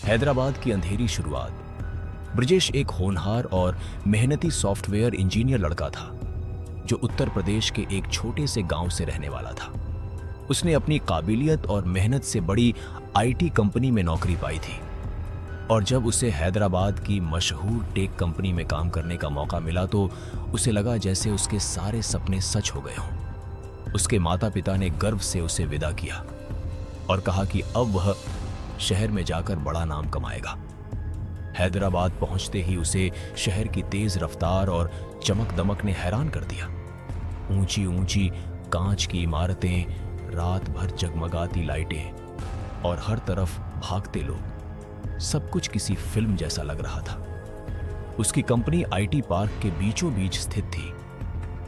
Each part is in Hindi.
हैदराबाद की अंधेरी शुरुआत। ब्रजेश एक होनहार और मेहनती सॉफ्टवेयर इंजीनियर लड़का था जो उत्तर प्रदेश के एक छोटे से गांव से रहने वाला था। उसने अपनी काबिलियत और मेहनत से बड़ी आईटी कंपनी में नौकरी पाई थी और जब उसे हैदराबाद की मशहूर टेक कंपनी में काम करने का मौका मिला तो उसे लगा जैसे उसके सारे सपने सच हो गए हों। उसके माता पिता ने गर्व से उसे विदा किया और कहा कि अब वह शहर में जाकर बड़ा नाम कमाएगा। हैदराबाद पहुंचते ही उसे शहर की तेज रफ्तार और चमक दमक ने हैरान कर दिया। ऊंची ऊंची कांच की इमारतें, रात भर जगमगाती लाइटें और हर तरफ भागते लोग, सब कुछ किसी फिल्म जैसा लग रहा था। उसकी कंपनी आईटी पार्क के बीचों बीच स्थित थी,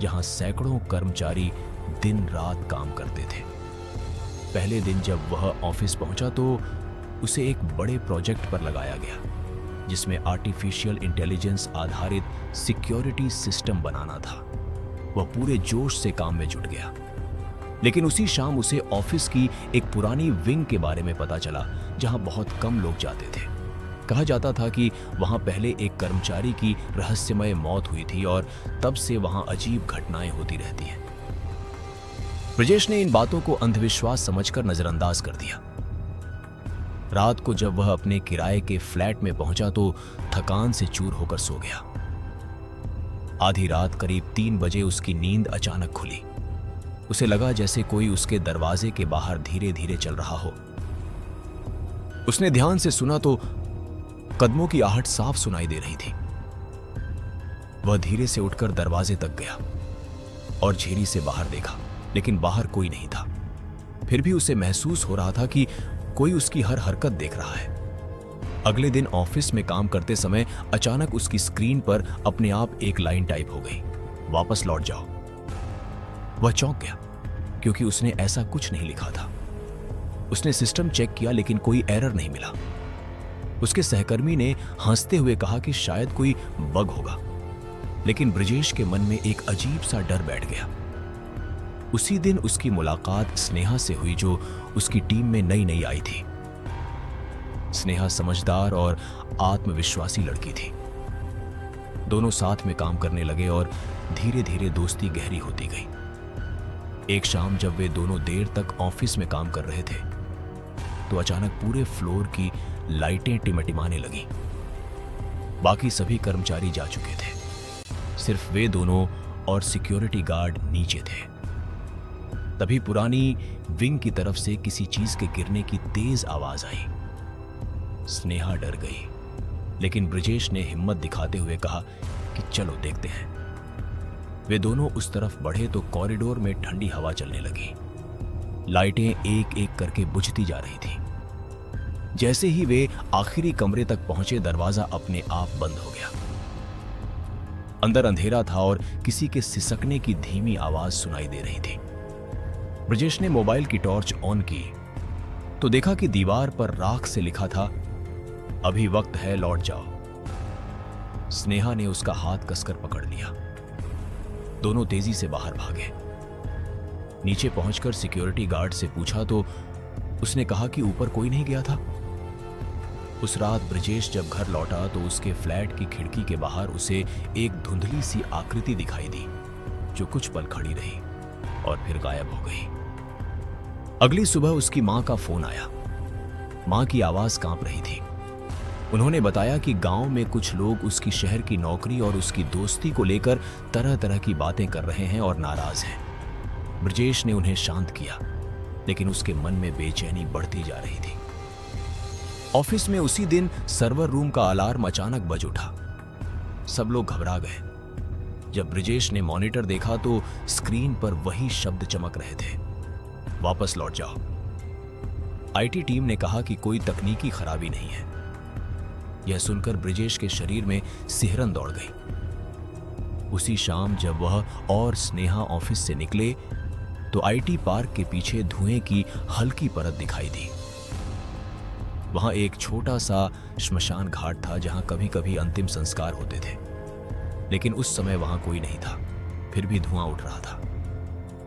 जहां सैकड़ों कर्मचारी दिन रात काम करते थे। पहले दिन जब वह ऑफिस पहुंचा तो उसे एक बड़े प्रोजेक्ट पर लगाया गया जिसमें आर्टिफिशियल इंटेलिजेंस आधारित सिक्योरिटी सिस्टम बनाना था। वह पूरे जोश से काम में जुट गया। लेकिन उसी शाम उसे ऑफिस की एक पुरानी विंग के बारे में पता चला जहां बहुत कम लोग जाते थे। कहा जाता था कि वहां पहले एक कर्मचारी की रहस्यमय मौत हुई थी और तब से वहां अजीब घटनाएं होती रहती हैं। ब्रजेश ने इन बातों को अंधविश्वास समझकर नजरअंदाज कर दिया। रात को जब वह अपने किराए के फ्लैट में पहुंचा तो थकान से चूर होकर सो गया। आधी रात करीब 3 बजे उसकी नींद अचानक खुली। उसे लगा जैसे कोई उसके दरवाजे के बाहर धीरे धीरे चल रहा हो। उसने ध्यान से सुना तो कदमों की आहट साफ सुनाई दे रही थी। वह धीरे से उठकर दरवाजे तक गया और झिरी से बाहर देखा, लेकिन बाहर कोई नहीं था। फिर भी उसे महसूस हो रहा था कि कोई उसकी हर हरकत देख रहा है। अगले दिन ऑफिस में काम करते समय अचानक उसकी स्क्रीन पर अपने आप एक लाइन टाइप हो गई, वापस लौट जाओ। वह चौंक गया क्योंकि उसने ऐसा कुछ नहीं लिखा था। उसने सिस्टम चेक किया लेकिन कोई एरर नहीं मिला। उसके सहकर्मी ने हंसते हुए कहा कि शायद कोई बग होगा, लेकिन ब्रजेश के मन में एक अजीब सा डर बैठ गया। उसी दिन उसकी मुलाकात स्नेहा से हुई जो उसकी टीम में नई नई आई थी। स्नेहा समझदार और आत्मविश्वासी लड़की थी। दोनों साथ में काम करने लगे और धीरे धीरे दोस्ती गहरी होती गई। एक शाम जब वे दोनों देर तक ऑफिस में काम कर रहे थे तो अचानक पूरे फ्लोर की लाइटें टिमटिमाने लगी। बाकी सभी कर्मचारी जा चुके थे, सिर्फ वे दोनों और सिक्योरिटी गार्ड नीचे थे। तभी पुरानी विंग की तरफ से किसी चीज के गिरने की तेज आवाज आई। स्नेहा डर गई, लेकिन ब्रजेश ने हिम्मत दिखाते हुए कहा कि चलो देखते हैं। वे दोनों उस तरफ बढ़े तो कॉरिडोर में ठंडी हवा चलने लगी। लाइटें एक एक करके बुझती जा रही थी। जैसे ही वे आखिरी कमरे तक पहुंचे, दरवाजा अपने आप बंद हो गया। अंदर अंधेरा था और किसी के सिसकने की धीमी आवाज सुनाई दे रही थी। ब्रजेश ने मोबाइल की टॉर्च ऑन की तो देखा कि दीवार पर राख से लिखा था, अभी वक्त है, लौट जाओ। स्नेहा ने उसका हाथ कसकर पकड़ लिया। दोनों तेजी से बाहर भागे। नीचे पहुंचकर सिक्योरिटी गार्ड से पूछा तो उसने कहा कि ऊपर कोई नहीं गया था। उस रात ब्रजेश जब घर लौटा तो उसके फ्लैट की खिड़की के बाहर उसे एक धुंधली सी आकृति दिखाई दी जो कुछ पल खड़ी रही और फिर गायब हो गई। अगली सुबह उसकी मां का फोन आया। मां की आवाज कांप रही थी। उन्होंने बताया कि गांव में कुछ लोग उसकी शहर की नौकरी और उसकी दोस्ती को लेकर तरह तरह की बातें कर रहे हैं और नाराज हैं। ब्रजेश ने उन्हें शांत किया, लेकिन उसके मन में बेचैनी बढ़ती जा रही थी। ऑफिस में उसी दिन सर्वर रूम का अलार्म अचानक बज उठा। सब लोग घबरा गए। जब ब्रजेश ने मॉनिटर देखा तो स्क्रीन पर वही शब्द चमक रहे थे, वापस लौट जाओ। आईटी टीम ने कहा कि कोई तकनीकी खराबी नहीं है। यह सुनकर ब्रजेश के शरीर में सिहरन दौड़ गई। उसी शाम जब वह और स्नेहा ऑफिस से निकले तो आईटी पार्क के पीछे धुएं की हल्की परत दिखाई दी। वहां एक छोटा सा श्मशान घाट था जहां कभी कभी अंतिम संस्कार होते थे, लेकिन उस समय वहां कोई नहीं था। फिर भी धुआं उठ रहा था।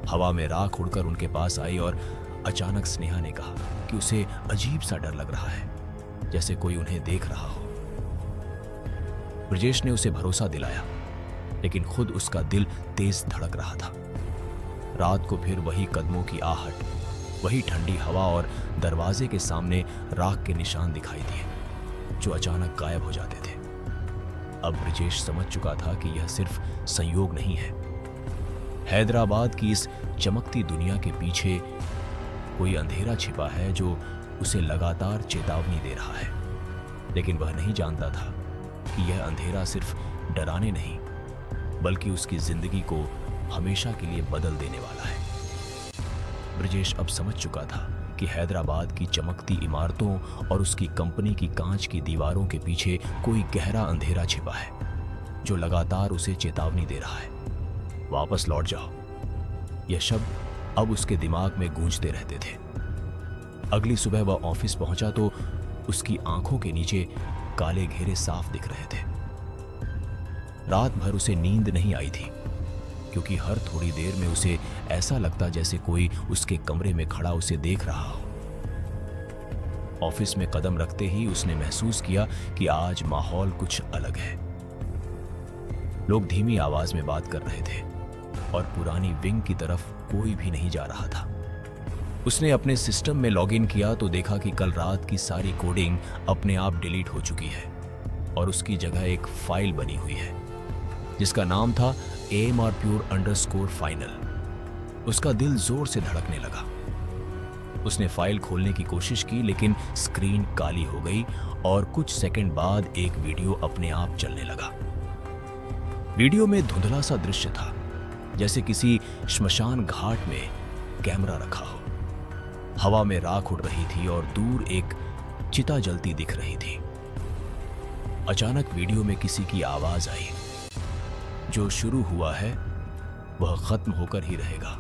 हवा में राख उड़कर उनके पास आई और अचानक स्नेहा ने कहा कि उसे अजीब सा डर लग रहा है। जैसे कोई उन्हें देख रहा हो। ब्रजेश ने उसे भरोसा दिलाया, लेकिन खुद उसका दिल तेज धड़क रहा था। रात को फिर वही कदमों की आहट, वही ठंडी हवा और दरवाजे के सामने राख के निशान दिखाई दिए जो अचानक गायब हो जाते थे। अब ब्रजेश समझ चुका था कि यह सिर्फ संयोग नहीं है। हैदराबाद की इस चमकती दुनिया के पीछे कोई अंधेरा छिपा है जो उसे लगातार चेतावनी दे रहा है। लेकिन वह नहीं जानता था कि यह अंधेरा सिर्फ डराने नहीं, बल्कि उसकी जिंदगी को हमेशा के लिए बदल देने वाला है। ब्रजेश अब समझ चुका था कि हैदराबाद की चमकती इमारतों और उसकी कंपनी की कांच की दीवारों के पीछे कोई गहरा अंधेरा छिपा है जो लगातार उसे चेतावनी दे रहा है, वापस लौट जाओ। यह शब्द अब उसके दिमाग में गूंजते रहते थे। अगली सुबह वह ऑफिस पहुंचा तो उसकी आंखों के नीचे काले घेरे साफ दिख रहे थे। रात भर उसे नींद नहीं आई थी, क्योंकि हर थोड़ी देर में उसे ऐसा लगता जैसे कोई उसके कमरे में खड़ा उसे देख रहा हो। ऑफिस में कदम रखते ही उसने महसूस किया कि आज माहौल कुछ अलग है। लोग धीमी आवाज में बात कर रहे थे और पुरानी विंग की तरफ कोई भी नहीं जा रहा था। उसने अपने सिस्टम में लॉगिन किया तो देखा कि कल रात की सारी कोडिंग अपने आप डिलीट हो चुकी है और उसकी जगह एक फाइल बनी हुई है जिसका नाम था AMRpure_final। उसका दिल जोर से धड़कने लगा। उसने फाइल खोलने की कोशिश की, लेकिन स्क्रीन काली हो गई और कुछ सेकंड बाद एक वीडियो अपने आप चलने लगा। वीडियो में धुंधला सा दृश्य था, जैसे किसी श्मशान घाट में कैमरा रखा हो। हवा में राख उड़ रही थी और दूर एक चिता जलती दिख रही थी। अचानक वीडियो में किसी की आवाज आई, जो शुरू हुआ है वह खत्म होकर ही रहेगा।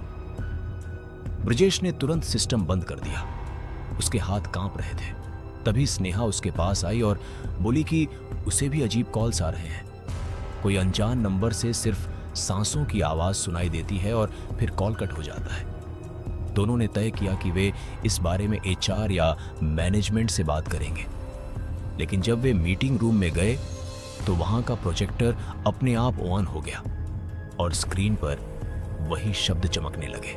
ब्रजेश ने तुरंत सिस्टम बंद कर दिया। उसके हाथ कांप रहे थे। तभी स्नेहा उसके पास आई और बोली कि उसे भी अजीब कॉल्स आ रहे हैं। कोई अनजान नंबर से सिर्फ सांसों की आवाज सुनाई देती है और फिर कॉल कट हो जाता है। दोनों ने तय किया कि वे इस बारे में HR या मैनेजमेंट से बात करेंगे। लेकिन जब वे मीटिंग रूम में गए तो वहां का प्रोजेक्टर अपने आप ऑन हो गया और स्क्रीन पर वही शब्द चमकने लगे,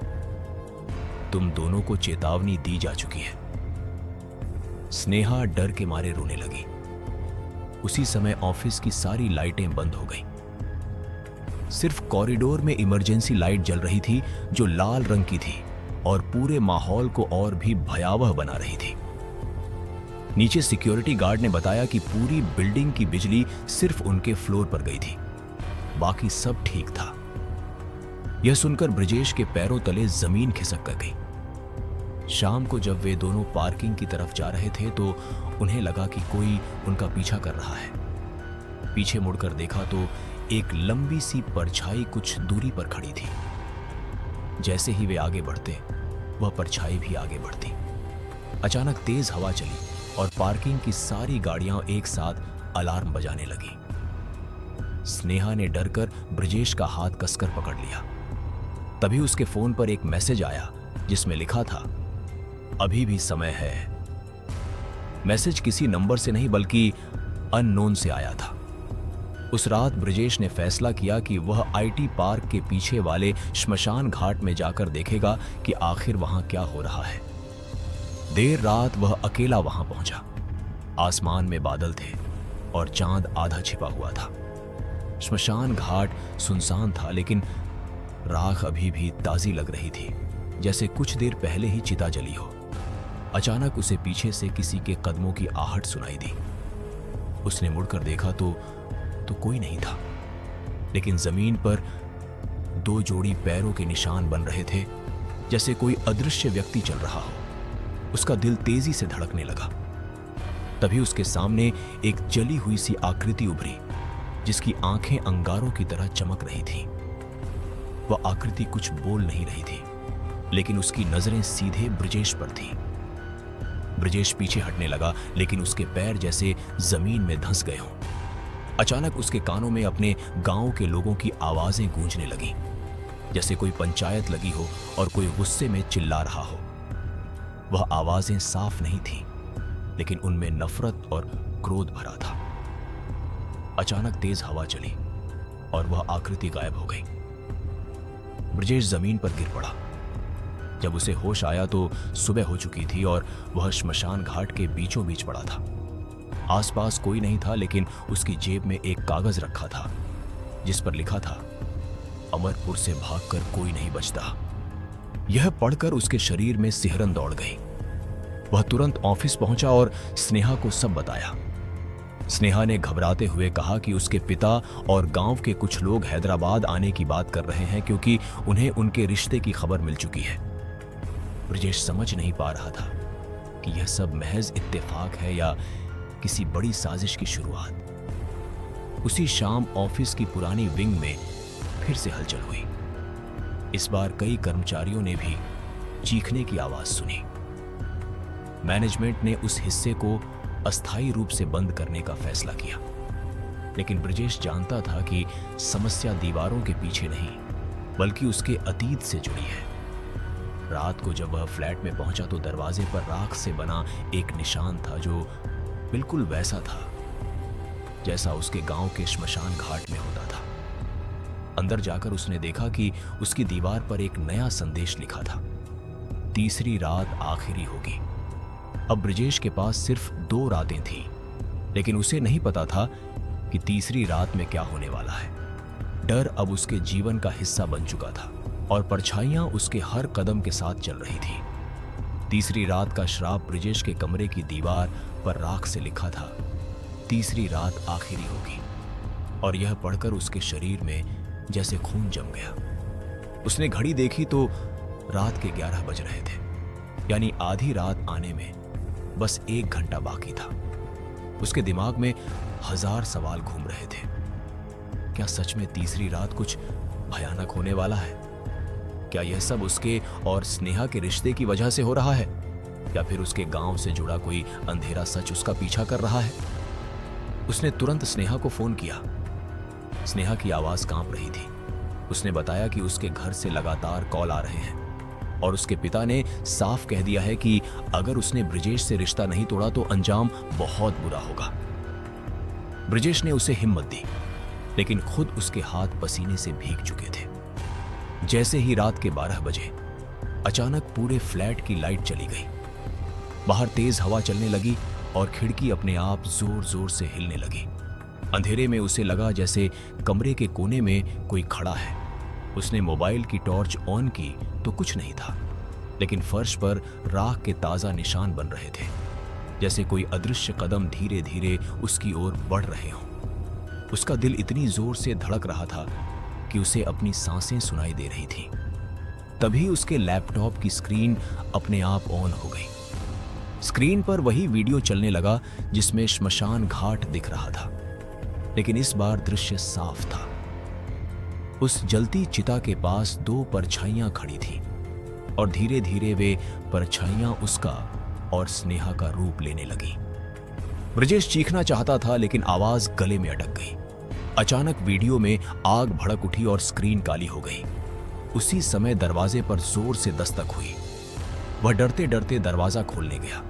तुम दोनों को चेतावनी दी जा चुकी है। स्नेहा डर के मारे रोने लगी। उसी समय ऑफिस की सारी लाइटें बंद हो गईं। सिर्फ कॉरिडोर में इमरजेंसी लाइट जल रही थी जो लाल रंग की थी और पूरे माहौल को और भी भयावह बना रही थी। नीचे सिक्योरिटी गार्ड ने बताया कि पूरी बिल्डिंग की बिजली सिर्फ उनके फ्लोर पर गई थी, बाकी सब ठीक था। यह सुनकर ब्रजेश के पैरों तले जमीन खिसक कर गई। शाम को जब वे दोनों पार्किंग की तरफ जा रहे थे तो उन्हें लगा कि कोई उनका पीछा कर रहा है। पीछे मुड़कर देखा तो एक लंबी सी परछाई कुछ दूरी पर खड़ी थी। जैसे ही वे आगे बढ़ते, वह परछाई भी आगे बढ़ती। अचानक तेज हवा चली और पार्किंग की सारी गाड़ियां एक साथ अलार्म बजाने लगी। स्नेहा ने डरकर ब्रजेश का हाथ कसकर पकड़ लिया। तभी उसके फोन पर एक मैसेज आया जिसमें लिखा था, अभी भी समय है। मैसेज किसी नंबर से नहीं बल्कि अननोन से आया था। उस रात ब्रजेश ने फैसला किया कि वह IT पार्क के पीछे वाले श्मशान घाट में जाकर देखेगा कि आखिर वहां क्या हो रहा है। देर रात वह अकेला वहां पहुंचा। आसमान में बादल थे और चांद आधा छिपा हुआ था। श्मशान घाट सुनसान था, लेकिन राख अभी भी ताजी लग रही थी, जैसे कुछ देर पहले ही चिता जली हो। अचानक उसे पीछे से किसी के कदमों की आहट सुनाई दी। उसने मुड़कर देखा तो कोई नहीं था, लेकिन जमीन पर 2 जोड़ी पैरों के निशान बन रहे थे, जैसे कोई अदृश्य व्यक्ति चल रहा हो। उसका दिल तेजी से धड़कने लगा। तभी उसके सामने एक जली हुई सी आकृति उभरी, जिसकी आंखें अंगारों की तरह चमक रही थीं। वह आकृति कुछ बोल नहीं रही थी, लेकिन उसकी नजरें सीधे ब्रजेश पर थीं। ब्रजेश पीछे हटने लगा, लेकिन उसके पैर जैसे जमीन में धंस गए हों। अचानक उसके कानों में अपने गांव के लोगों की आवाजें गूंजने लगीं, जैसे कोई पंचायत लगी हो और कोई गुस्से में चिल्ला रहा हो। वह आवाजें साफ नहीं थीं, लेकिन उनमें नफरत और क्रोध भरा था। अचानक तेज हवा चली और वह आकृति गायब हो गई। ब्रजेश जमीन पर गिर पड़ा। जब उसे होश आया तो सुबह हो चुकी थी और वह श्मशान घाट के बीचों बीच पड़ा था। आसपास कोई नहीं था, लेकिन उसकी जेब में एक कागज रखा था जिस पर लिखा था, अमरपुर से भागकर कोई नहीं बचता। यह पढ़कर उसके शरीर में सिहरन दौड़ गई। वह तुरंत ऑफिस पहुंचा और स्नेहा को सब बताया। स्नेहा ने घबराते हुए कहा कि उसके पिता और गांव के कुछ लोग हैदराबाद आने की बात कर रहे हैं क्योंकि उन्हें उनके रिश्ते की खबर मिल चुकी है। ब्रजेश समझ नहीं पा रहा था कि यह सब महज इत्तेफाक है या किसी बड़ी साजिश की शुरुआत। उसी शाम ऑफिस की पुरानी विंग में फिर से हलचल हुई। इस बार कई कर्मचारियों ने भी चीखने की आवाज सुनी। मैनेजमेंट ने उस हिस्से को अस्थायी रूप से बंद करने का फैसला किया, लेकिन ब्रजेश जानता था कि समस्या दीवारों के पीछे नहीं बल्कि उसके अतीत से जुड़ी है। रात को जब वह फ्लैट में पहुंचा तो दरवाजे पर राख से बना एक निशान था जो बिल्कुल वैसा था जैसा उसके गांव के श्मशान घाट में होता था। अंदर जाकर उसने देखा कि उसकी दीवार पर एक नया संदेश लिखा था, तीसरी रात आखिरी होगी। अब ब्रजेश के पास सिर्फ 2 रातें थीं, लेकिन उसे नहीं पता था कि तीसरी रात में क्या होने वाला है। डर अब उसके जीवन का हिस्सा बन चुका था और परछाइयां उसके हर कदम के साथ चल रही थी। तीसरी रात का श्राप ब्रजेश के कमरे की दीवार पर राख से लिखा था, तीसरी रात आखिरी होगी। और यह पढ़कर उसके शरीर में जैसे खून जम गया। उसने घड़ी देखी तो रात के 11 बज रहे थे, यानी आधी रात आने में बस 1 घंटा बाकी था। उसके दिमाग में 1000 सवाल घूम रहे थे। क्या सच में तीसरी रात कुछ भयानक होने वाला है? क्या यह सब उसके और स्नेहा के रिश्ते की वजह से हो रहा है, या फिर उसके गांव से जुड़ा कोई अंधेरा सच उसका पीछा कर रहा है? उसने तुरंत स्नेहा को फोन किया। स्नेहा की आवाज कांप रही थी। उसने बताया कि उसके घर से लगातार कॉल आ रहे हैं और उसके पिता ने साफ कह दिया है कि अगर उसने ब्रजेश से रिश्ता नहीं तोड़ा तो अंजाम बहुत बुरा होगा। ब्रजेश ने उसे हिम्मत दी, लेकिन खुद उसके हाथ पसीने से भीग चुके थे। जैसे ही रात के 12 बजे अचानक पूरे फ्लैट की लाइट चली गई। बाहर तेज हवा चलने लगी और खिड़की अपने आप जोर जोर से हिलने लगी। अंधेरे में उसे लगा जैसे कमरे के कोने में कोई खड़ा है। उसने मोबाइल की टॉर्च ऑन की तो कुछ नहीं था, लेकिन फर्श पर राख के ताजा निशान बन रहे थे, जैसे कोई अदृश्य कदम धीरे धीरे उसकी ओर बढ़ रहे हों। उसका दिल इतनी जोर से धड़क रहा था कि उसे अपनी सांसें सुनाई दे रही थी। तभी उसके लैपटॉप की स्क्रीन अपने आप ऑन हो गई। स्क्रीन पर वही वीडियो चलने लगा जिसमें श्मशान घाट दिख रहा था, लेकिन इस बार दृश्य साफ था। उस जलती चिता के पास 2 परछाइयां खड़ी थीं और धीरे धीरे वे परछाइयां उसका और स्नेहा का रूप लेने लगी। ब्रजेश चीखना चाहता था, लेकिन आवाज गले में अटक गई। अचानक वीडियो में आग भड़क उठी और स्क्रीन काली हो गई। उसी समय दरवाजे पर जोर से दस्तक हुई। वह डरते डरते दरवाजा खोलने गया,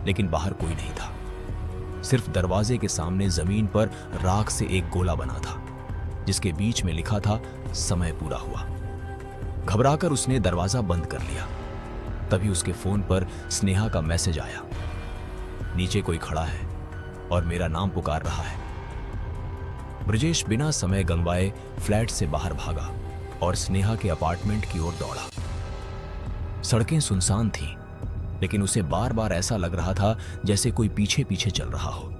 लेकिन बाहर कोई नहीं था। सिर्फ दरवाजे के सामने जमीन पर राख से एक गोला बना था, जिसके बीच में लिखा था, समय पूरा हुआ। घबराकर उसने दरवाजा बंद कर लिया। तभी उसके फोन पर स्नेहा का मैसेज आया, नीचे कोई खड़ा है और मेरा नाम पुकार रहा है। ब्रजेश बिना समय गंवाए फ्लैट से बाहर भागा और स्नेहा के अपार्टमेंट की ओर दौड़ा। सड़कें सुनसान थीं, लेकिन उसे बार बार ऐसा लग रहा था जैसे कोई पीछे पीछे चल रहा हो।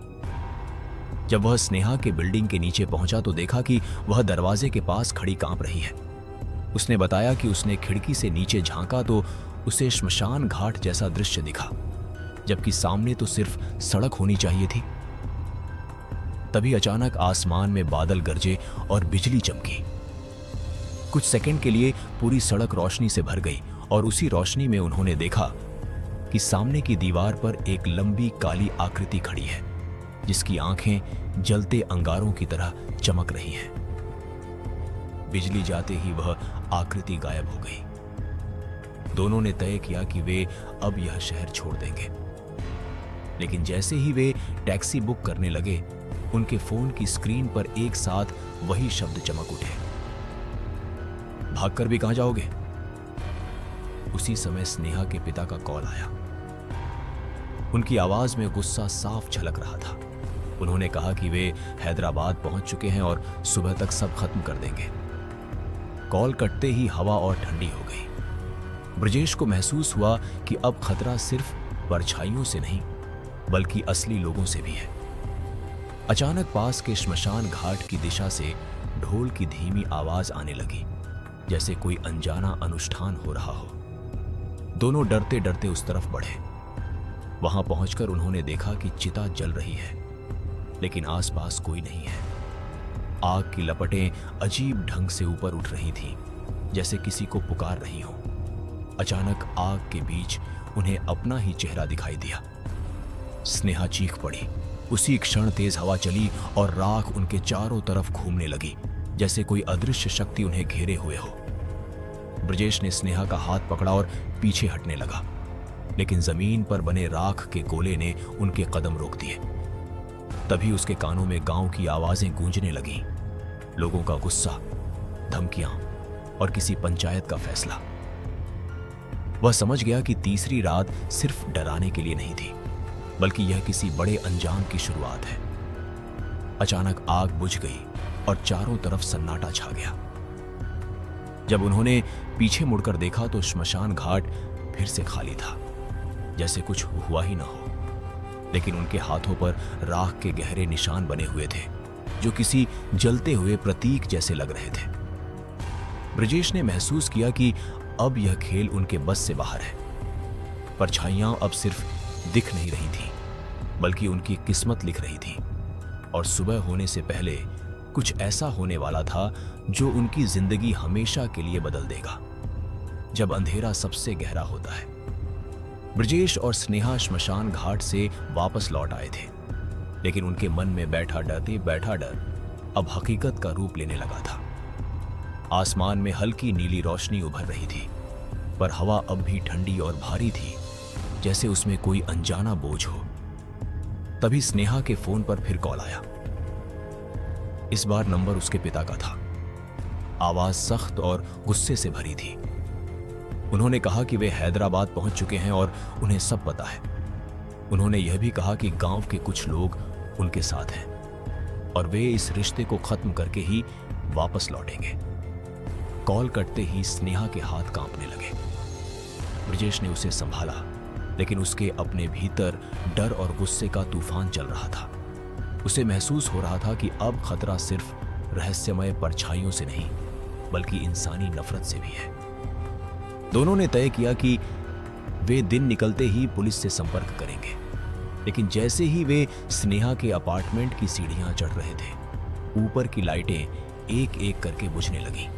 जब वह स्नेहा के बिल्डिंग के नीचे पहुंचा तो देखा कि वह दरवाजे के पास खड़ी कांप रही है। उसने बताया कि उसने खिड़की से नीचे झांका तो उसे श्मशान घाट जैसा दृश्य दिखा, जबकि सामने तो सिर्फ सड़क होनी चाहिए थी। तभी अचानक आसमान में बादल गरजे और बिजली चमकी। कुछ सेकंड के लिए पूरी सड़क रोशनी से भर गई और उसी रोशनी में उन्होंने देखा कि सामने की दीवार पर एक लंबी काली आकृति खड़ी है, जिसकी आंखें जलते अंगारों की तरह चमक रही हैं। बिजली जाते ही वह आकृति गायब हो गई। दोनों ने तय किया कि वे अब यह शहर छोड़ देंगे। लेकिन जैसे ही वे टैक्सी बुक करने लगे, उनके फोन की स्क्रीन पर एक साथ वही शब्द चमक उठे, भागकर भी कहां जाओगे। उसी समय स्नेहा के पिता का कॉल आया। उनकी आवाज में गुस्सा साफ झलक रहा था। उन्होंने कहा कि वे हैदराबाद पहुंच चुके हैं और सुबह तक सब खत्म कर देंगे। कॉल कटते ही हवा और ठंडी हो गई। ब्रजेश को महसूस हुआ कि अब खतरा सिर्फ परछाइयों से नहीं बल्कि असली लोगों से भी है। अचानक पास के श्मशान घाट की दिशा से ढोल की धीमी आवाज आने लगी, जैसे कोई अनजाना अनुष्ठान हो रहा हो। दोनों डरते डरते उस तरफ बढ़े। वहां पहुंचकर उन्होंने देखा कि चिता जल रही है, लेकिन आसपास कोई नहीं है। आग की लपटें अजीब ढंग से ऊपर उठ रही थीं, जैसे किसी को पुकार रही हो। अचानक आग के बीच उन्हें अपना ही चेहरा दिखाई दिया। स्नेहा चीख पड़ी। उसी क्षण तेज हवा चली और राख उनके चारों तरफ घूमने लगी, जैसे कोई अदृश्य शक्ति उन्हें घेरे हुए हो। ब्रजेश ने स्नेहा का हाथ पकड़ा और पीछे हटने लगा, लेकिन जमीन पर बने राख के गोले ने उनके कदम रोक दिए। तभी उसके कानों में गांव की आवाजें गूंजने लगीं, लोगों का गुस्सा, धमकियां और किसी पंचायत का फैसला। वह समझ गया कि तीसरी रात सिर्फ डराने के लिए नहीं थी, बल्कि यह किसी बड़े अंजाम की शुरुआत है। अचानक आग बुझ गई और चारों तरफ सन्नाटा छा गया। जब उन्होंने पीछे मुड़कर देखा तो श्मशान घाट फिर से खाली था, जैसे कुछ हुआ ही ना हो। लेकिन उनके हाथों पर राख के गहरे निशान बने हुए थे, जो किसी जलते हुए प्रतीक जैसे लग रहे थे। ब्रजेश ने महसूस किया कि अब यह खेल उनके बस से बाहर है। परछाइयां अब सिर्फ दिख नहीं रही थीं, बल्कि उनकी किस्मत लिख रही थी। और सुबह होने से पहले कुछ ऐसा होने वाला था जो उनकी जिंदगी हमेशा के लिए बदल देगा। जब अंधेरा सबसे गहरा होता है। ब्रजेश और स्नेहा श्मशान घाट से वापस लौट आए थे, लेकिन उनके मन में बैठा डर अब हकीकत का रूप लेने लगा था। आसमान में हल्की नीली रोशनी उभर रही थी, पर हवा अब भी ठंडी और भारी थी, जैसे उसमें कोई अनजाना बोझ हो। तभी स्नेहा के फोन पर फिर कॉल आया। इस बार नंबर उसके पिता का था। आवाज सख्त और गुस्से से भरी थी। उन्होंने कहा कि वे हैदराबाद पहुंच चुके हैं और उन्हें सब पता है। उन्होंने यह भी कहा कि गांव के कुछ लोग उनके साथ हैं और वे इस रिश्ते को खत्म करके ही वापस लौटेंगे। कॉल कटते ही स्नेहा के हाथ कांपने लगे। ब्रजेश ने उसे संभाला, लेकिन उसके अपने भीतर डर और गुस्से का तूफान चल रहा था। उसे महसूस हो रहा था कि अब खतरा सिर्फ रहस्यमय परछाइयों से नहीं, बल्कि इंसानी नफरत से भी है। दोनों ने तय किया कि वे दिन निकलते ही पुलिस से संपर्क करेंगे। लेकिन जैसे ही वे स्नेहा के अपार्टमेंट की सीढ़ियां चढ़ रहे थे, ऊपर की लाइटें एक एक करके बुझने लगीं।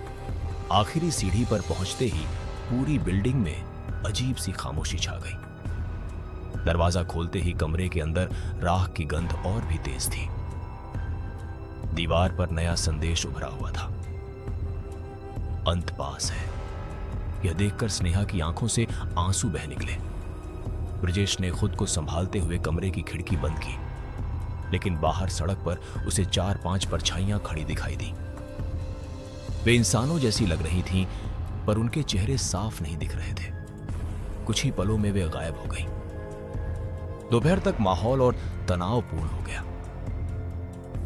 आखिरी सीढ़ी पर पहुंचते ही पूरी बिल्डिंग में अजीब सी खामोशी छा गई। दरवाजा खोलते ही कमरे के अंदर राख की गंध और भी तेज थी। दीवार पर नया संदेश उभरा हुआ था, अंत पास है। यह देखकर स्नेहा की आंखों से आंसू बह निकले। ब्रजेश ने खुद को संभालते हुए कमरे की खिड़की बंद की, लेकिन बाहर सड़क पर उसे 4-5 परछाइयां खड़ी दिखाई दी। वे इंसानों जैसी लग रही थीं, पर उनके चेहरे साफ नहीं दिख रहे थे। कुछ ही पलों में वे गायब हो गईं। दोपहर तक माहौल और तनावपूर्ण हो गया।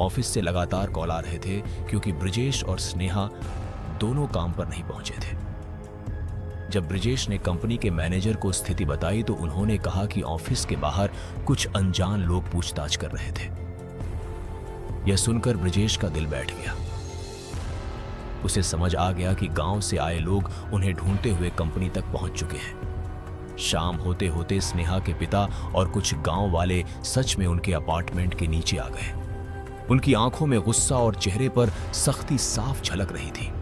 ऑफिस से लगातार कॉल आ रहे थे, क्योंकि ब्रजेश और स्नेहा दोनों काम पर नहीं पहुंचे थे। जब ब्रजेश ने कंपनी के मैनेजर को स्थिति बताई तो उन्होंने कहा कि ऑफिस के बाहर कुछ अनजान लोग पूछताछ कर रहे थे। यह सुनकर ब्रजेश का दिल बैठ गया। उसे समझ आ गया कि गांव से आए लोग उन्हें ढूंढते हुए कंपनी तक पहुंच चुके हैं। शाम होते होते स्नेहा के पिता और कुछ गांव वाले सच में उनके अपार्टमेंट के नीचे आ गए। उनकी आंखों में गुस्सा और चेहरे पर सख्ती साफ झलक रही थी।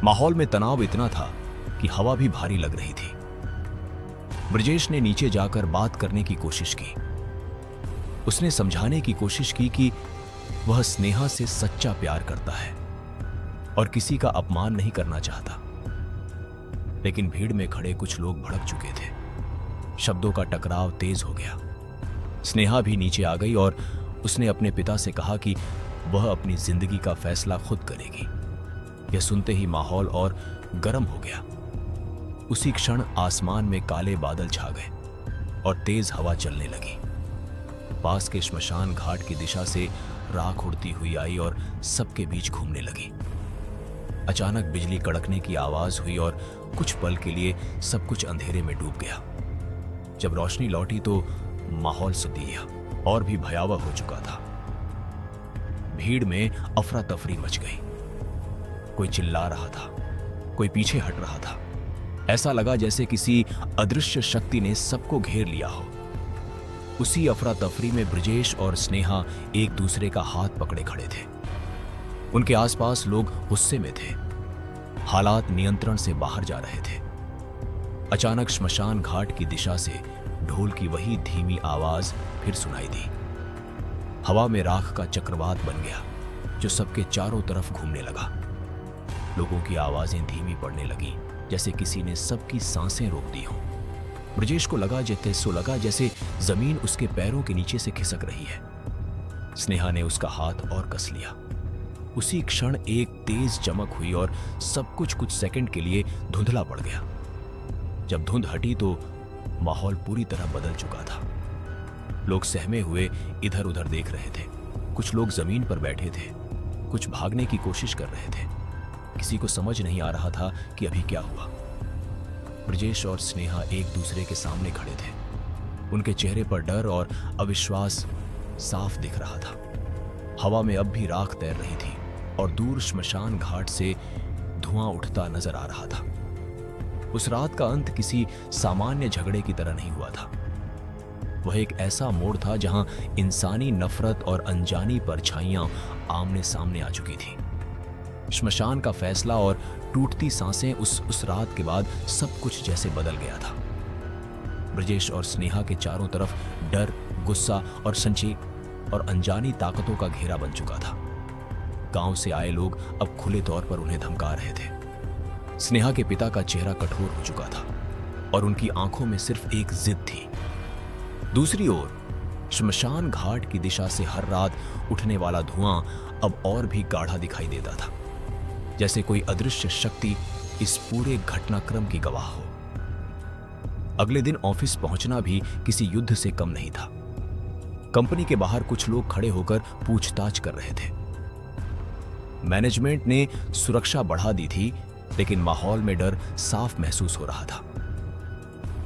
माहौल में तनाव इतना था कि हवा भी भारी लग रही थी। ब्रजेश ने नीचे जाकर बात करने की कोशिश की। उसने समझाने की कोशिश की कि वह स्नेहा से सच्चा प्यार करता है और किसी का अपमान नहीं करना चाहता। लेकिन भीड़ में खड़े कुछ लोग भड़क चुके थे। शब्दों का टकराव तेज हो गया। स्नेहा भी नीचे आ गई और उसने अपने पिता से कहा कि वह अपनी जिंदगी का फैसला खुद करेगी। यह सुनते ही माहौल और गर्म हो गया। उसी क्षण आसमान में काले बादल छा गए और तेज हवा चलने लगी। पास के श्मशान घाट की दिशा से राख उड़ती हुई आई और सबके बीच घूमने लगी। अचानक बिजली कड़कने की आवाज हुई और कुछ पल के लिए सब कुछ अंधेरे में डूब गया। जब रोशनी लौटी तो माहौल सुतिया और भी भयावह हो चुका था। भीड़ में अफरा तफरी मच गई। कोई चिल्ला रहा था, कोई पीछे हट रहा था। ऐसा लगा जैसे किसी अदृश्य शक्ति ने सबको घेर लिया हो। उसी अफरा तफरी में ब्रजेश और स्नेहा एक दूसरे का हाथ पकड़े खड़े थे। उनके आसपास लोग गुस्से में थे। हालात नियंत्रण से बाहर जा रहे थे। अचानक श्मशान घाट की दिशा से ढोल की वही धीमी आवाज फिर सुनाई दी। हवा में राख का चक्रवात बन गया जो सबके चारों तरफ घूमने लगा। लोगों की आवाजें धीमी पड़ने लगी जैसे किसी ने सबकी सांसें रोक दी हों। ब्रजेश को लगा जैसे जमीन उसके पैरों के नीचे से खिसक रही है। स्नेहा ने उसका हाथ और कस लिया। उसी क्षण एक तेज चमक हुई और सब कुछ सेकंड के लिए धुंधला पड़ गया। जब धुंध हटी तो माहौल पूरी तरह बदल चुका था। लोग सहमे हुए इधर उधर देख रहे थे। कुछ लोग जमीन पर बैठे थे, कुछ भागने की कोशिश कर रहे थे। किसी को समझ नहीं आ रहा था कि अभी क्या हुआ। ब्रजेश और स्नेहा एक दूसरे के सामने खड़े थे। उनके चेहरे पर डर और अविश्वास साफ दिख रहा था। हवा में अब भी राख तैर रही थी और दूर श्मशान घाट से धुआं उठता नजर आ रहा था। उस रात का अंत किसी सामान्य झगड़े की तरह नहीं हुआ था। वह एक ऐसा मोड़ था जहां इंसानी नफरत और अनजानी परछाइयां आमने सामने आ चुकी थी। श्मशान का फैसला और टूटती सांसें उस रात के बाद सब कुछ जैसे बदल गया था। ब्रजेश और स्नेहा के चारों तरफ डर, गुस्सा और संक्षेप और अनजानी ताकतों का घेरा बन चुका था। गांव से आए लोग अब खुले तौर पर उन्हें धमका रहे थे। स्नेहा के पिता का चेहरा कठोर हो चुका था और उनकी आंखों में सिर्फ एक जिद थी। दूसरी ओर श्मशान घाट की दिशा से हर रात उठने वाला धुआं अब और भी गाढ़ा दिखाई देता था, जैसे कोई अदृश्य शक्ति इस पूरे घटनाक्रम की गवाह हो। अगले दिन ऑफिस पहुंचना भी किसी युद्ध से कम नहीं था। कंपनी के बाहर कुछ लोग खड़े होकर पूछताछ कर रहे थे। मैनेजमेंट ने सुरक्षा बढ़ा दी थी, लेकिन माहौल में डर साफ महसूस हो रहा था।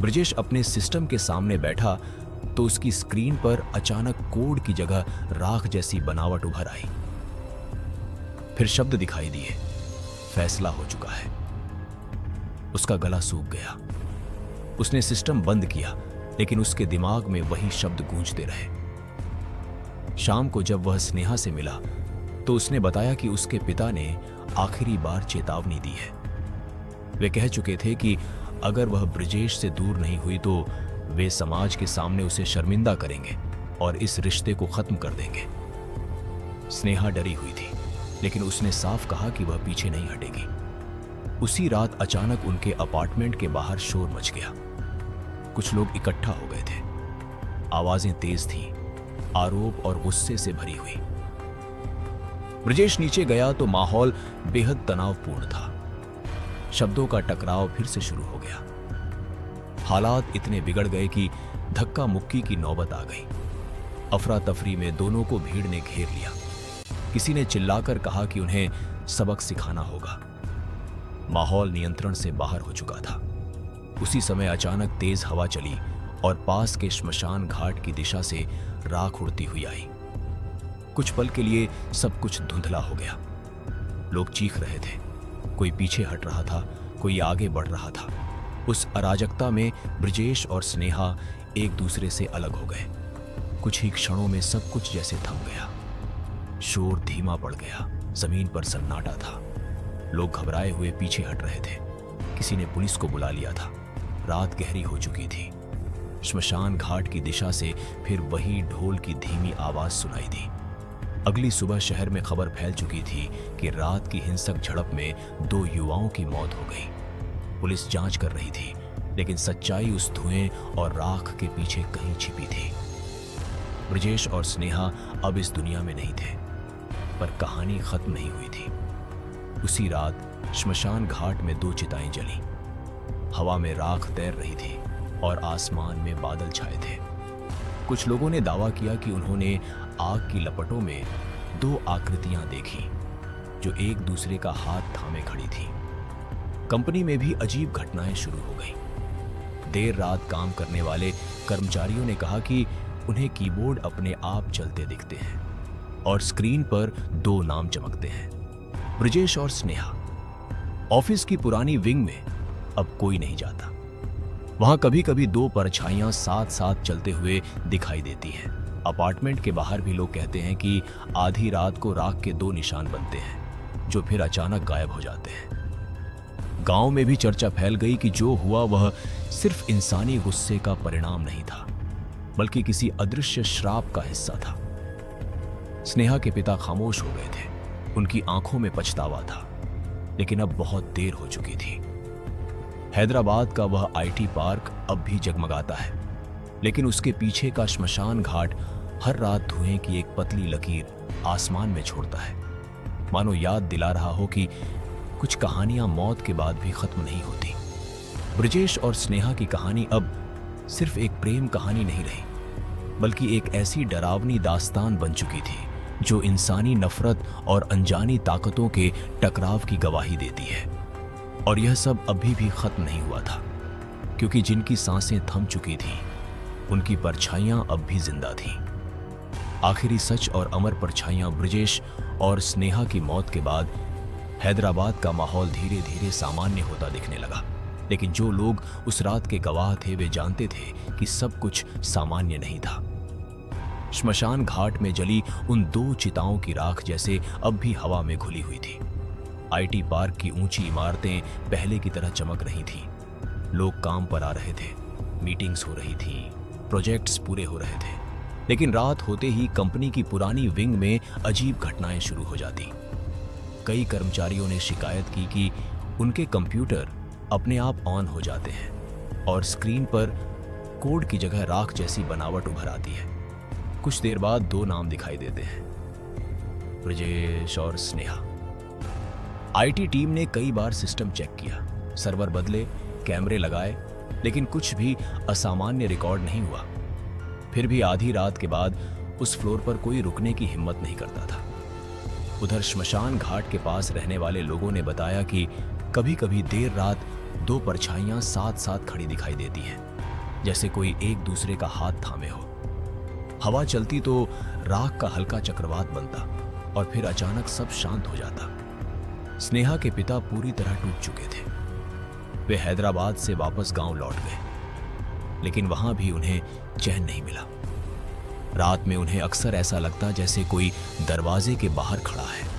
ब्रजेश अपने सिस्टम के सामने बैठा तो उसकी स्क्रीन पर अचानक कोड की जगह राख जैसी बनावट उभर आई। फिर शब्द दिखाई दिए, फैसला हो चुका है। उसका गला सूख गया। उसने सिस्टम बंद किया, लेकिन उसके दिमाग में वही शब्द गूंजते रहे। शाम को जब वह स्नेहा से मिला तो उसने बताया कि उसके पिता ने आखिरी बार चेतावनी दी है। वे कह चुके थे कि अगर वह ब्रजेश से दूर नहीं हुई तो वे समाज के सामने उसे शर्मिंदा करेंगे और इस रिश्ते को खत्म कर देंगे। स्नेहा डरी हुई थी, लेकिन उसने साफ कहा कि वह पीछे नहीं हटेगी। उसी रात अचानक उनके अपार्टमेंट के बाहर शोर मच गया। कुछ लोग इकट्ठा हो गए थे। आवाजें तेज थीं, आरोप और गुस्से से भरी हुई। ब्रजेश नीचे गया तो माहौल बेहद तनावपूर्ण था। शब्दों का टकराव फिर से शुरू हो गया। हालात इतने बिगड़ गए कि धक्का मुक्की की नौबत आ गई। अफरा तफरी में दोनों को भीड़ ने घेर लिया। किसी ने चिल्लाकर कहा कि उन्हें सबक सिखाना होगा। माहौल नियंत्रण से बाहर हो चुका था। उसी समय अचानक तेज हवा चली और पास के श्मशान घाट की दिशा से राख उड़ती हुई आई। कुछ पल के लिए सब कुछ धुंधला हो गया। लोग चीख रहे थे, कोई पीछे हट रहा था, कोई आगे बढ़ रहा था। उस अराजकता में ब्रजेश और स्नेहा एक दूसरे से अलग हो गए। कुछ ही क्षणों में सब कुछ जैसे थम गया। शोर धीमा पड़ गया। जमीन पर सन्नाटा था। लोग घबराए हुए पीछे हट रहे थे। किसी ने पुलिस को बुला लिया था। रात गहरी हो चुकी थी। श्मशान घाट की दिशा से फिर वही ढोल की धीमी आवाज सुनाई दी। अगली सुबह शहर में खबर फैल चुकी थी कि रात की हिंसक झड़प में 2 युवाओं की मौत हो गई। पुलिस जांच कर रही थी, लेकिन सच्चाई उस धुएं और राख के पीछे कहीं छिपी थी। ब्रजेश और स्नेहा अब इस दुनिया में नहीं थे, पर कहानी खत्म नहीं हुई थी। उसी रात श्मशान घाट में 2 चिताएं जली, हवा में राख तैर रही थी और आसमान में बादल छाए थे। कुछ लोगों ने दावा किया कि उन्होंने आग की लपटों में 2 आकृतियां देखी जो एक दूसरे का हाथ थामे खड़ी थी। कंपनी में भी अजीब घटनाएं शुरू हो गई। देर रात काम करने वाले कर्मचारियों ने कहा कि उन्हें कीबोर्ड अपने आप चलते दिखते हैं और स्क्रीन पर 2 नाम चमकते हैं, ब्रजेश और स्नेहा। ऑफिस की पुरानी विंग में अब कोई नहीं जाता। वहां कभी कभी 2 परछाइयां साथ साथ चलते हुए दिखाई देती हैं। अपार्टमेंट के बाहर भी लोग कहते हैं कि आधी रात को राख के 2 निशान बनते हैं जो फिर अचानक गायब हो जाते हैं। गांव में भी चर्चा फैल गई कि जो हुआ वह सिर्फ इंसानी गुस्से का परिणाम नहीं था, बल्कि किसी अदृश्य श्राप का हिस्सा था। स्नेहा के पिता खामोश हो गए थे। उनकी आंखों में पछतावा था, लेकिन अब बहुत देर हो चुकी थी। हैदराबाद का वह आईटी पार्क अब भी जगमगाता है, लेकिन उसके पीछे का श्मशान घाट हर रात धुएं की एक पतली लकीर आसमान में छोड़ता है, मानो याद दिला रहा हो कि कुछ कहानियां मौत के बाद भी खत्म नहीं होती। ब्रजेश और स्नेहा की कहानी अब सिर्फ एक प्रेम कहानी नहीं रही, बल्कि एक ऐसी डरावनी दास्तान बन चुकी थी जो इंसानी नफरत और अनजानी ताकतों के टकराव की गवाही देती है। और यह सब अभी भी खत्म नहीं हुआ था, क्योंकि जिनकी सांसें थम चुकी थीं, उनकी परछाइयां अब भी जिंदा थीं। आखिरी सच और अमर परछाइयां ब्रजेश और स्नेहा की मौत के बाद हैदराबाद का माहौल धीरे धीरे सामान्य होता दिखने लगा। लेकिन जो लोग उस रात के गवाह थे वे जानते थे कि सब कुछ सामान्य नहीं था। श्मशान घाट में जली उन 2 चिताओं की राख जैसे अब भी हवा में घुली हुई थी। आईटी पार्क की ऊंची इमारतें पहले की तरह चमक रही थीं। लोग काम पर आ रहे थे, मीटिंग्स हो रही थीं, प्रोजेक्ट्स पूरे हो रहे थे। लेकिन रात होते ही कंपनी की पुरानी विंग में अजीब घटनाएं शुरू हो जाती। कई कर्मचारियों ने शिकायत की कि उनके कंप्यूटर अपने आप ऑन हो जाते हैं और स्क्रीन पर कोड की जगह राख जैसी बनावट उभर आती है। कुछ देर बाद 2 नाम दिखाई देते हैं, ब्रजेश और स्नेहा। आईटी टीम ने कई बार सिस्टम चेक किया, सर्वर बदले, कैमरे लगाए, लेकिन कुछ भी असामान्य रिकॉर्ड नहीं हुआ। फिर भी आधी रात के बाद उस फ्लोर पर कोई रुकने की हिम्मत नहीं करता था। उधर श्मशान घाट के पास रहने वाले लोगों ने बताया कि कभी कभी देर रात 2 परछाइयां साथ साथ खड़ी दिखाई देती हैं, जैसे कोई एक दूसरे का हाथ थामे हो। हवा चलती तो राख का हल्का चक्रवात बनता और फिर अचानक सब शांत हो जाता। स्नेहा के पिता पूरी तरह टूट चुके थे। वे हैदराबाद से वापस गांव लौट गए, लेकिन वहां भी उन्हें चैन नहीं मिला। रात में उन्हें अक्सर ऐसा लगता जैसे कोई दरवाजे के बाहर खड़ा है।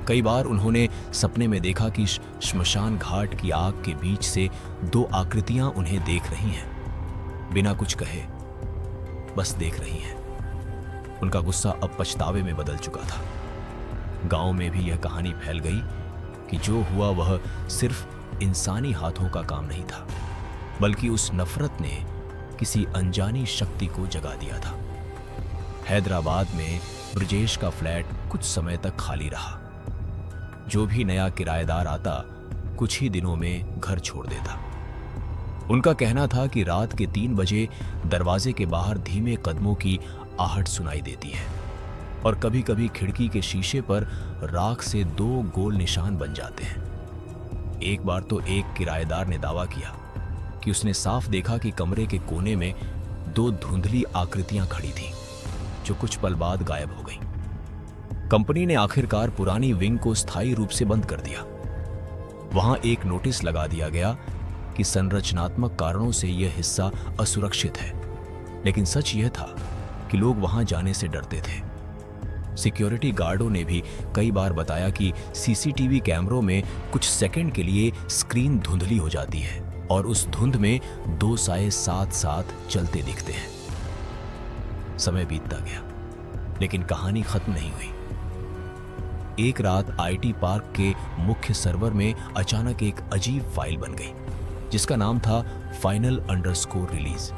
कई बार उन्होंने सपने में देखा कि श्मशान घाट की आग के बीच से 2 आकृतियां उन्हें देख रही हैं, बिना कुछ कहे, बस देख रही हैं। उनका गुस्सा अब पछतावे में बदल चुका था। गांव में भी यह कहानी फैल गई कि जो हुआ वह सिर्फ इंसानी हाथों का काम नहीं था, बल्कि उस नफरत ने किसी अनजानी शक्ति को जगा दिया था। हैदराबाद में ब्रजेश का फ्लैट कुछ समय तक खाली रहा। जो भी नया किराएदार आता कुछ ही दिनों में घर छोड़ देता। उनका कहना था कि रात के 3 बजे दरवाजे के बाहर धीमे कदमों की आहट सुनाई देती है और कभी कभी खिड़की के शीशे पर राख से 2 गोल निशान बन जाते हैं। एक बार तो एक किराएदार ने दावा किया कि उसने साफ देखा कि कमरे के कोने में 2 धुंधली आकृतियां खड़ी थीं, जो कुछ पल बाद गायब हो गईं। कंपनी ने आखिरकार पुरानी विंग को स्थायी रूप से बंद कर दिया। वहां एक नोटिस लगा दिया गया कि संरचनात्मक कारणों से यह हिस्सा असुरक्षित है, लेकिन सच यह था कि लोग वहां जाने से डरते थे। सिक्योरिटी गार्डों ने भी कई बार बताया कि सीसीटीवी कैमरों में कुछ सेकंड के लिए स्क्रीन धुंधली हो जाती है और उस धुंध में 2 साए साथ साथ चलते दिखते हैं। समय बीतता गया, लेकिन कहानी खत्म नहीं हुई। एक रात आईटी पार्क के मुख्य सर्वर में अचानक एक अजीब फाइल बन गई, जिसका नाम था फाइनल अंडरस्कोर रिलीज।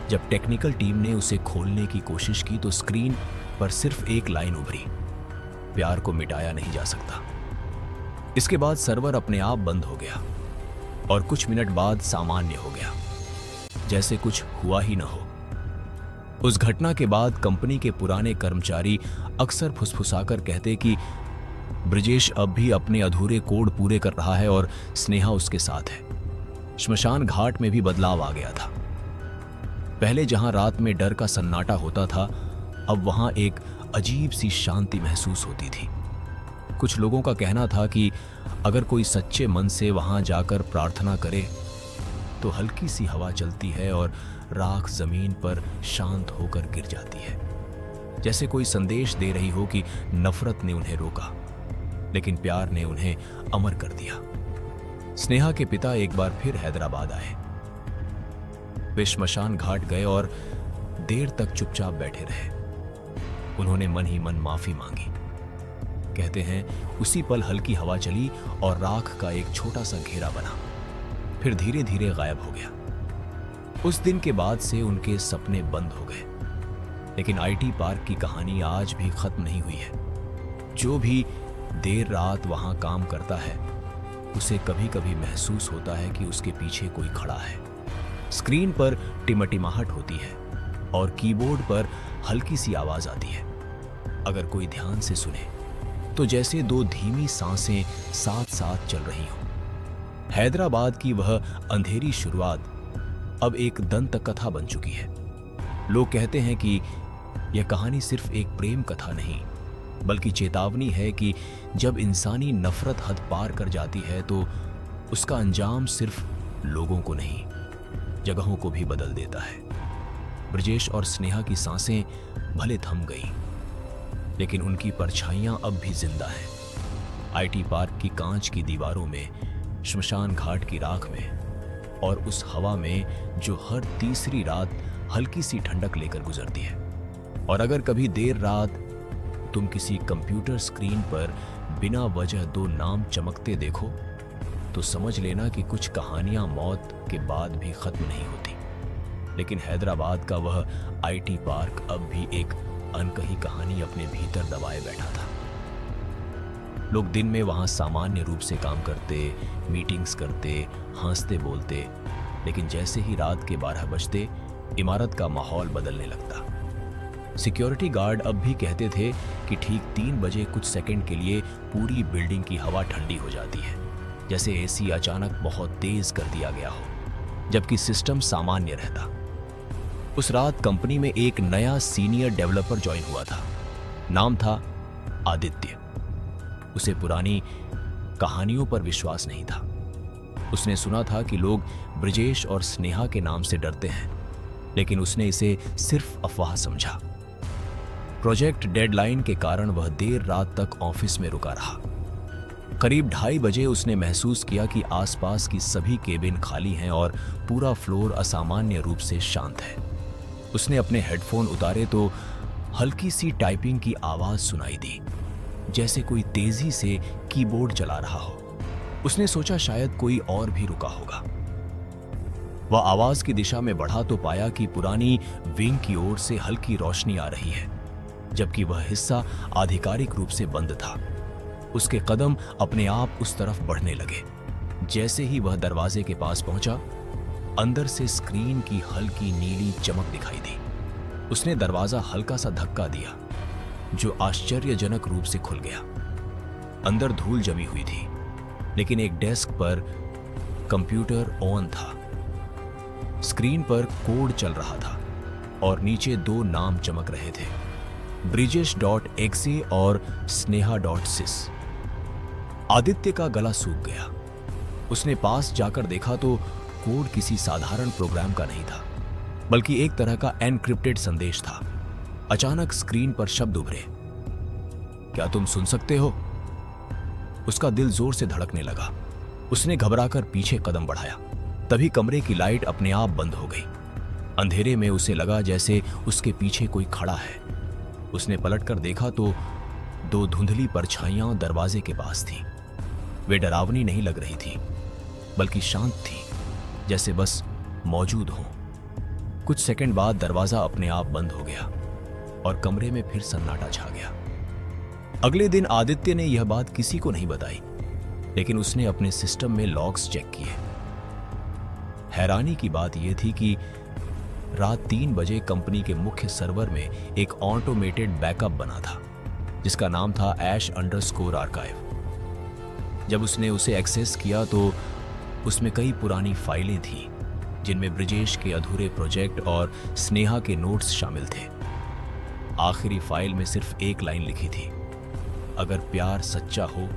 जब टेक्निकल टीम ने उसे खोलने की कोशिश की तो स्क्रीन पर सिर्फ एक लाइन उभरी, प्यार को मिटाया नहीं जा सकता। इसके बाद सर्वर अपने आप बंद हो गया और कुछ मिनट बाद सामान्य हो गया, जैसे कुछ हुआ ही न हो। उस घटना के बाद कंपनी के पुराने कर्मचारी अक्सर फुसफुसाकर कहते कि ब्रिजेश अब भी अपने अधूरे कोड पूरे कर रहा है और स्नेहा उसके साथ है। श्मशान घाट में भी बदलाव आ गया था। पहले जहां रात में डर का सन्नाटा होता था, अब वहां एक अजीब सी शांति महसूस होती थी। कुछ लोगों का कहना था कि अगर कोई सच्चे मन से वहां जाकर प्रार्थना करे तो हल्की सी हवा चलती है और राख जमीन पर शांत होकर गिर जाती है, जैसे कोई संदेश दे रही हो कि नफरत ने उन्हें रोका लेकिन प्यार ने उन्हें अमर कर दिया। स्नेहा के पिता एक बार फिर हैदराबाद आए। वे श्मशान घाट गए और देर तक चुपचाप बैठे रहे। उन्होंने मन ही मन माफी मांगी। कहते हैं उसी पल हल्की हवा चली और राख का एक छोटा सा घेरा बना, फिर धीरे धीरे गायब हो गया। उस दिन के बाद से उनके सपने बंद हो गए। लेकिन आईटी पार्क की कहानी आज भी खत्म नहीं हुई है। जो भी देर रात वहां काम करता है उसे कभी कभी महसूस होता है कि उसके पीछे कोई खड़ा है। स्क्रीन पर टिमटिमाहट होती है और कीबोर्ड पर हल्की सी आवाज आती है। अगर कोई ध्यान से सुने तो जैसे दो धीमी सांसें साथ साथ चल रही हों। हैदराबाद की वह अंधेरी शुरुआत अब एक दंत कथा बन चुकी है। लोग कहते हैं कि यह कहानी सिर्फ एक प्रेम कथा नहीं बल्कि चेतावनी है कि जब इंसानी नफरत हद पार कर जाती है तो उसका अंजाम सिर्फ लोगों को नहीं, जगहों को भी बदल देता है। ब्रिजेश और स्नेहा की सांसें भले थम गईं, लेकिन उनकी परछाइयां अब भी जिंदा हैं। आईटी पार्क की कांच की दीवारों में, श्मशान घाट की राख में और उस हवा में जो हर तीसरी रात हल्की सी ठंडक लेकर गुजरती है। और अगर कभी देर रात तुम किसी कंप्यूटर स्क्रीन पर बिना वजह दो नाम चमकते देखो तो समझ लेना कि कुछ कहानियां मौत के बाद भी खत्म नहीं होती। लेकिन हैदराबाद का वह आईटी पार्क अब भी एक अनकही कहानी अपने भीतर दबाए बैठा था। लोग दिन में वहां सामान्य रूप से काम करते, मीटिंग्स करते, हंसते बोलते, लेकिन जैसे ही रात के 12 बजते इमारत का माहौल बदलने लगता। सिक्योरिटी गार्ड अब भी कहते थे कि ठीक 3 बजे कुछ सेकंड के लिए पूरी बिल्डिंग की हवा ठंडी हो जाती है, जैसे एसी अचानक बहुत तेज कर दिया गया हो, जबकि सिस्टम सामान्य रहता। उस रात कंपनी में एक नया सीनियर डेवलपर ज्वाइन हुआ था। नाम था आदित्य। उसे पुरानी कहानियों पर विश्वास नहीं था। उसने सुना था कि लोग ब्रिजेश और स्नेहा के नाम से डरते हैं, लेकिन उसने इसे सिर्फ अफवाह समझा। प्रोजेक्ट डेडलाइन के कारण वह देर रात तक ऑफिस में रुका रहा। करीब 2:30 बजे उसने महसूस किया कि आसपास की सभी केबिन खाली हैं और पूरा फ्लोर असामान्य रूप से शांत है। उसने अपने हेडफोन उतारे तो हल्की सी टाइपिंग की आवाज सुनाई दी, जैसे कोई तेजी से कीबोर्ड चला रहा हो। उसने सोचा शायद कोई और भी रुका होगा। वह आवाज की दिशा में बढ़ा तो पाया कि पुरानी विंग की ओर से हल्की रोशनी आ रही है, जबकि वह हिस्सा आधिकारिक रूप से बंद था। उसके कदम अपने आप उस तरफ बढ़ने लगे। जैसे ही वह दरवाजे के पास पहुंचा, अंदर से स्क्रीन की हल्की नीली चमक दिखाई दी। उसने दरवाजा हल्का सा धक्का दिया, जो आश्चर्यजनक रूप से खुल गया। अंदर धूल जमी हुई थी, लेकिन एक डेस्क पर कंप्यूटर ऑन था। स्क्रीन पर कोड चल रहा था और नीचे 2 नाम चमक रहे थे, brijesh.exe और sneha.sys। आदित्य का गला सूख गया। उसने पास जाकर देखा तो कोड किसी साधारण प्रोग्राम का नहीं था, बल्कि एक तरह का एनक्रिप्टेड संदेश था। अचानक स्क्रीन पर शब्द उभरे, क्या तुम सुन सकते हो? उसका दिल जोर से धड़कने लगा। उसने घबराकर पीछे कदम बढ़ाया। तभी कमरे की लाइट अपने आप बंद हो गई। अंधेरे में उसे लगा जैसे उसके पीछे कोई खड़ा है। उसने पलटकर देखा तो 2 धुंधली परछाइयां दरवाजे के पास थीं। वे डरावनी नहीं लग रही थी, बल्कि शांत थी, जैसे बस मौजूद हों। कुछ सेकंड बाद दरवाजा अपने आप बंद हो गया और कमरे में फिर सन्नाटा छा गया। अगले दिन आदित्य ने यह बात किसी को नहीं बताई, लेकिन उसने अपने सिस्टम में लॉग्स चेक किए। हैरानी की बात यह थी कि रात 3 बजे कंपनी के मुख्य सर्वर में एक ऑटोमेटेड बैकअप बना था जिसका नाम था ash_archive। जब उसने उसे एक्सेस किया तो उसमें कई पुरानी फाइलें थीं जिनमें ब्रिजेश के अधूरे प्रोजेक्ट और स्नेहा के नोट्स शामिल थे। आखिरी फाइल में सिर्फ एक लाइन लिखी थी, अगर प्यार सच्चा हो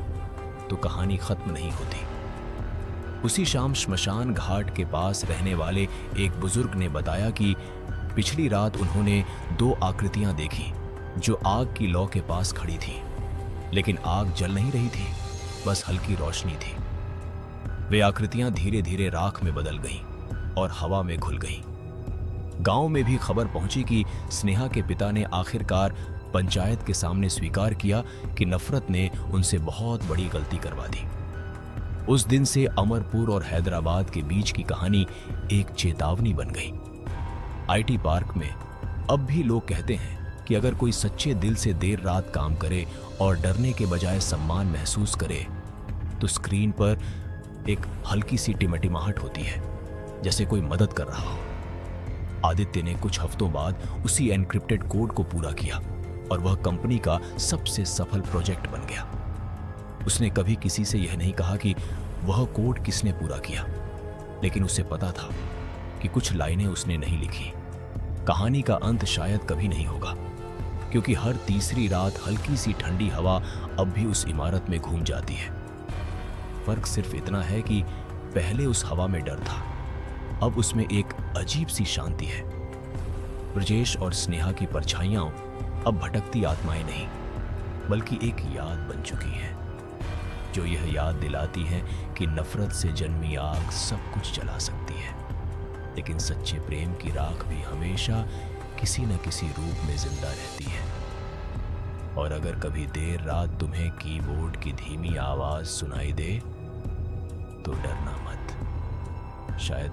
तो कहानी खत्म नहीं होती। उसी शाम श्मशान घाट के पास रहने वाले एक बुजुर्ग ने बताया कि पिछली रात उन्होंने 2 आकृतियां देखी जो आग की लौ के पास खड़ी थी, लेकिन आग जल नहीं रही थी, बस हल्की रोशनी थी। वे आकृतियां धीरे धीरे राख में बदल गईं और हवा में घुल गईं। गांव में भी खबर पहुंची कि स्नेहा के पिता ने आखिरकार पंचायत के सामने स्वीकार किया कि नफरत ने उनसे बहुत बड़ी गलती करवा दी। उस दिन से अमरपुर और हैदराबाद के बीच की कहानी एक चेतावनी बन गई। आईटी पार्क में अब भी लोग कहते हैं कि अगर कोई सच्चे दिल से देर रात काम करे और डरने के बजाय सम्मान महसूस करे तो स्क्रीन पर एक हल्की सी टिमटिमाहट होती है, जैसे कोई मदद कर रहा हो। आदित्य ने कुछ हफ्तों बाद उसी एन्क्रिप्टेड कोड को पूरा किया और वह कंपनी का सबसे सफल प्रोजेक्ट बन गया। उसने कभी किसी से यह नहीं कहा कि वह कोड किसने पूरा किया, लेकिन उसे पता था कि कुछ लाइनें उसने नहीं लिखी। कहानी का अंत शायद कभी नहीं होगा, क्योंकि हर तीसरी रात हल्की सी ठंडी हवा अब भी उस इमारत में घूम जाती है। फर्क सिर्फ इतना है कि पहले उस हवा में डर था, अब उसमें एक अजीब सी शांति है। ब्रजेश और स्नेहा की परछाइयां अब भटकती आत्माएं नहीं, बल्कि एक याद बन चुकी हैं, जो यह याद दिलाती है कि नफरत से जन्मी आग सब कुछ जला सकती है, लेकिन सच्चे प्रेम की राख भी हमेशा किसी न किसी रूप में जिंदा रहती है। और अगर कभी देर रात तुम्हें कीबोर्ड की धीमी आवाज सुनाई दे तो डरना मत, शायद